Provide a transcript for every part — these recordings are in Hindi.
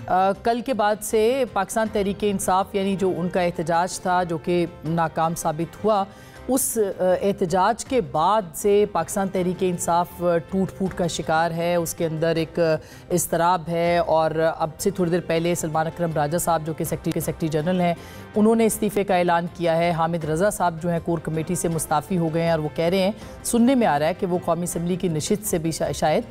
कल के बाद से पाकिस्तान तहरीक इंसाफ यानी जो उनका एहतजाज था जो कि नाकाम साबित हुआ, उस एहतजाज के बाद से पाकिस्तान तहरीक इंसाफ टूट फूट का शिकार है। उसके अंदर एक इस्तराब है और अब से थोड़ी देर पहले सलमान अकरम राजा साहब जो कि सेक्रेटरी जनरल हैं, उन्होंने इस्तीफ़े का ऐलान किया है। हामिद रज़ा साहब जो हैं कोर कमेटी से मुस्ताफ़ी हो गए हैं और वो कह रहे हैं, सुनने में आ रहा है कि वो कौमी असम्बली की नशिस्त से भी शायद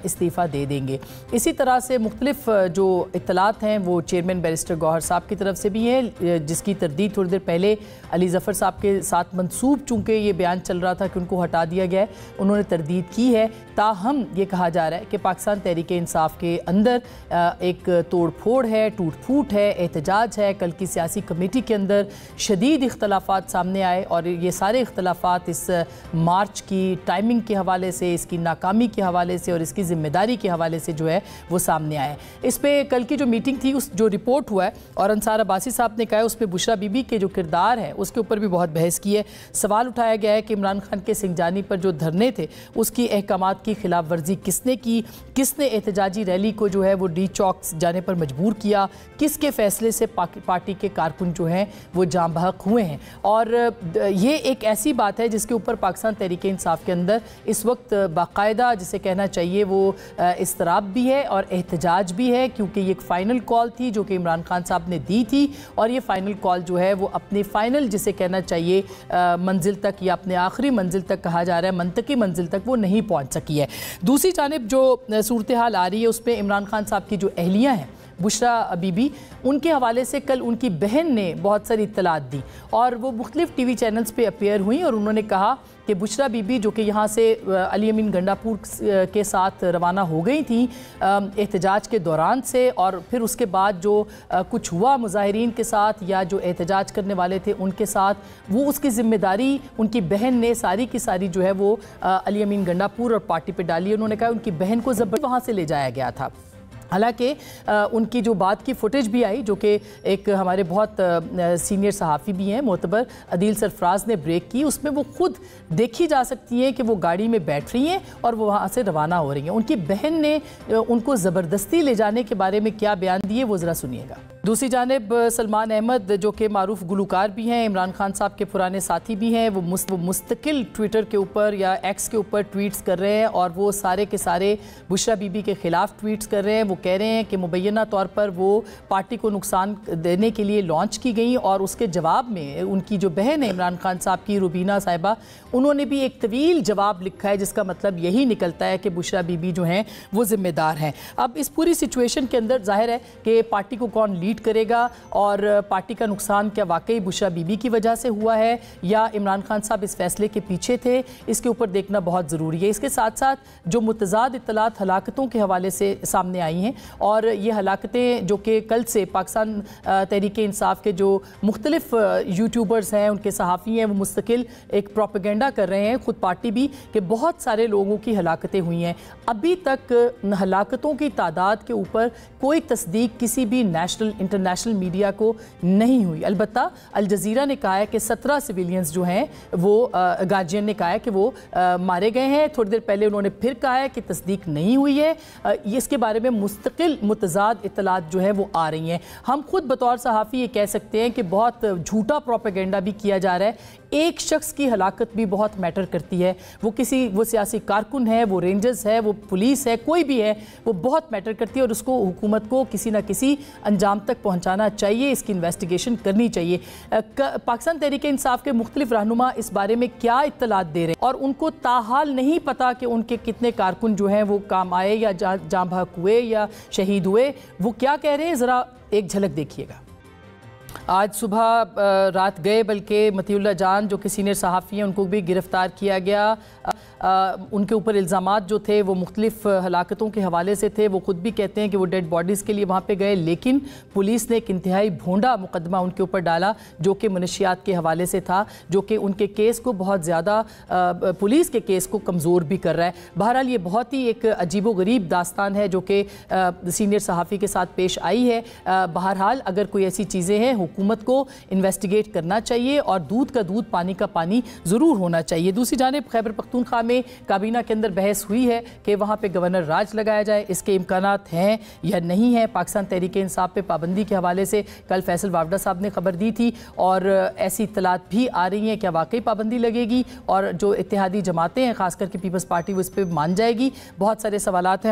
इस्तीफ़ा दे देंगे। इसी तरह से मुख्तलिफ जो इत्तलात हैं वो चेयरमैन बैरिस्टर गौहर साहब की तरफ से भी है, जिसकी तरदीद थोड़ी देर पहले अली ज़फ़र साहब के साथ मंसूब चूँकि ये बयान चल रहा था कि उनको हटा दिया गया है, उन्होंने तरदीद की है। ताहम ये कहा जा रहा है कि पाकिस्तान तहरीक इंसाफ के अंदर एक तोड़ फोड़ है, टूट फूट है, एहतजाज है। कल की सियासी कमेटी के अंदर शदीद इख्तलाफात सामने आए और ये सारे इख्तलाफात इस मार्च की टाइमिंग के हवाले से, इसकी नाकामी के हवाले से और इसकी ज़िम्मेदारी के हवाले से जो है वो सामने आए। इस पर कल की जो मीटिंग थी, उस जो रिपोर्ट हुआ है और अंसार अब्बासी साहब ने कहा है, उस पर बुशरा बीबी के जो किरदार है उसके ऊपर भी बहुत बहस की है। सवाल उठाया गया है कि इमरान खान के सिंजानी पर जो धरने थे उसकी अहकामात की खिलाफ वर्जी किसने की, किसने एहतजाजी रैली को जो है वो डी चौक जाने पर मजबूर किया, किसके फैसले से पार्टी के कारकुन जो हैं वो जाम बहक हुए हैं। और ये एक ऐसी बात है जिसके ऊपर पाकिस्तान तहरीक इंसाफ के अंदर इस वक्त बाकायदा जिसे कहना चाहिए वो इस्तराब भी है और एहतजाज भी है, क्योंकि ये एक फ़ाइनल कॉल थी जो कि इमरान खान साहब ने दी थी और ये फ़ाइनल कॉल जो है वो अपने फ़ाइनल जिसे कहना चाहिए मंजिल तक या अपने आखिरी मंजिल तक कहा जा रहा है, मंतकी मंजिल तक वो नहीं पहुंच सकी है। दूसरी जानिब जो सूरत हाल आ रही है उसमें इमरान खान साहब की जो अहलियाँ हैं बुशरा बीबी, उनके हवाले से कल उनकी बहन ने बहुत सारी इत्तलात दी और वो मुख्तलिफ टीवी चैनल्स पे अपीयर हुई और उन्होंने कहा कि बुशरा बीबी जो कि यहाँ से अली अमीन गंडापुर के साथ रवाना हो गई थी एहतजाज के दौरान से, और फिर उसके बाद जो कुछ हुआ मुजाहिरीन के साथ या जो एहतजाज करने वाले थे उनके साथ, वो उसकी ज़िम्मेदारी उनकी बहन ने सारी की सारी जो है वो अली अमीन गंडापुर और पार्टी पर डाली। उन्होंने कहा उनकी बहन को ज़बरदस्ती वहाँ से ले जाया गया था। हालांकि उनकी जो बात की फुटेज भी आई जो कि एक हमारे बहुत सीनियर सहाफ़ी भी हैं मोतबर अदील सरफराज ने ब्रेक की, उसमें वो खुद देखी जा सकती हैं कि वो गाड़ी में बैठ रही हैं और वो वहाँ से रवाना हो रही हैं। उनकी बहन ने उनको ज़बरदस्ती ले जाने के बारे में क्या बयान दिए वो ज़रा सुनिएगा। दूसरी जानिब सलमान अहमद जो कि मारूफ गुलकार भी हैं, इमरान खान साहब के पुराने साथी भी हैं, वो मुस्तकिल ट्विटर के ऊपर या एक्स के ऊपर ट्वीट्स कर रहे हैं और वो सारे के सारे बुशरा बीबी के ख़िलाफ़ ट्वीट्स कर रहे हैं। वो कह रहे हैं कि मुबैना तौर पर वो पार्टी को नुकसान देने के लिए लॉन्च की गई और उसके जवाब में उनकी जो बहन है इमरान खान साहब की रुबीना साहिबा, उन्होंने भी एक तवील जवाब लिखा है जिसका मतलब यही निकलता है कि बुशरा बीबी जो हैं वो ज़िम्मेदार हैं। अब इस पूरी सिचुएशन के अंदर जाहिर है कि पार्टी को कौन लीड करेगा और पार्टी का नुकसान क्या वाकई बुशरा बीबी की वजह से हुआ है या इमरान खान साहब इस फैसले के पीछे थे, इसके ऊपर देखना बहुत ज़रूरी है। इसके साथ साथ जो मुतज़ाद इत्तलात हलाकतों के हवाले से सामने आई हैं और ये हलाकतें जो कि कल से पाकिस्तान तहरीक इंसाफ के जो मुख्तलिफ यूट्यूबर्स हैं, उनके सहाफ़ी हैं, वो मुस्तकिल एक प्रोपेगेंडा कर रहे हैं, ख़ुद पार्टी भी, कि बहुत सारे लोगों की हलाकतें हुई हैं। अभी तक हलाकतों की तादाद के ऊपर कोई तस्दीक किसी भी नेशनल इंटरनेशनल मीडिया को नहीं हुई। अलबत्ता अल जज़ीरा ने कहा है कि 17 सिविलियंस जो हैं वो गार्जियन ने कहा है कि वो मारे गए हैं। थोड़ी देर पहले उन्होंने फिर कहा है कि तस्दीक नहीं हुई है। इसके बारे में मुस्तकिल मुतज़ाद इत्तलात जो है वो आ रही हैं। हम खुद बतौर सहाफ़ी ये कह सकते हैं कि बहुत झूठा प्रोपेगेंडा भी किया जा रहा है। एक शख्स की हलाकत भी बहुत मैटर करती है, वो सियासी कारकुन है, वो रेंजर्स है, वो पुलिस है, कोई भी है, वो बहुत मैटर करती है और उसको हुकूमत को किसी न किसी अंजाम तक पहुंचाना चाहिए, इसकी इन्वेस्टिगेशन करनी चाहिए। पाकिस्तान तहरीक इंसाफ के मुख्तलिफ रहनुमा इस बारे में क्या इत्तलात दे रहे हैं और उनको ताहाल नहीं पता कि उनके कितने कारकुन जो हैं वो काम आए या जाँ बहक हुए या शहीद हुए, वो क्या कह रहे हैं ज़रा एक झलक देखिएगा। आज सुबह रात गए बल्कि मतीउल्लाह जान जो कि सीनियर सहाफ़ी हैं उनको भी गिरफ़्तार किया गया। उनके ऊपर इल्ज़ामात जो थे वो मुख्तलिफ हलाकतों के हवाले से थे। वो ख़ुद भी कहते हैं कि वो डेड बॉडीज़ के लिए वहाँ पे गए, लेकिन पुलिस ने एक इंतहाई भोंडा मुकदमा उनके ऊपर डाला जो कि मनशियात के हवाले से था, जो कि उनके केस को बहुत ज़्यादा पुलिस के केस को कमज़ोर भी कर रहा है। बहरहाल ये बहुत ही एक अजीबो गरीब दास्तान है जो कि सीनियर सहाफ़ी के साथ पेश आई है। बहरहाल अगर कोई ऐसी चीज़ें हैं हुकूमत को इन्वेस्टिगेट करना चाहिए और दूध का दूध पानी का पानी ज़रूर होना चाहिए। दूसरी जानिब खैबर पख्तूनख्वा में काबीना के अंदर बहस हुई है कि वहाँ पे गवर्नर राज लगाया जाए, इसके इम्कानात हैं या नहीं है। पाकिस्तान तहरीक इंसाफ पे पाबंदी के हवाले से कल फैसल वावडा साहब ने खबर दी थी और ऐसी इत्तलात भी आ रही हैं, क्या वाकई पाबंदी लगेगी और जो इत्तेहादी जमातें हैं खास करके पीपल्स पार्टी वो इस पर मान जाएगी। बहुत सारे सवालात हैं।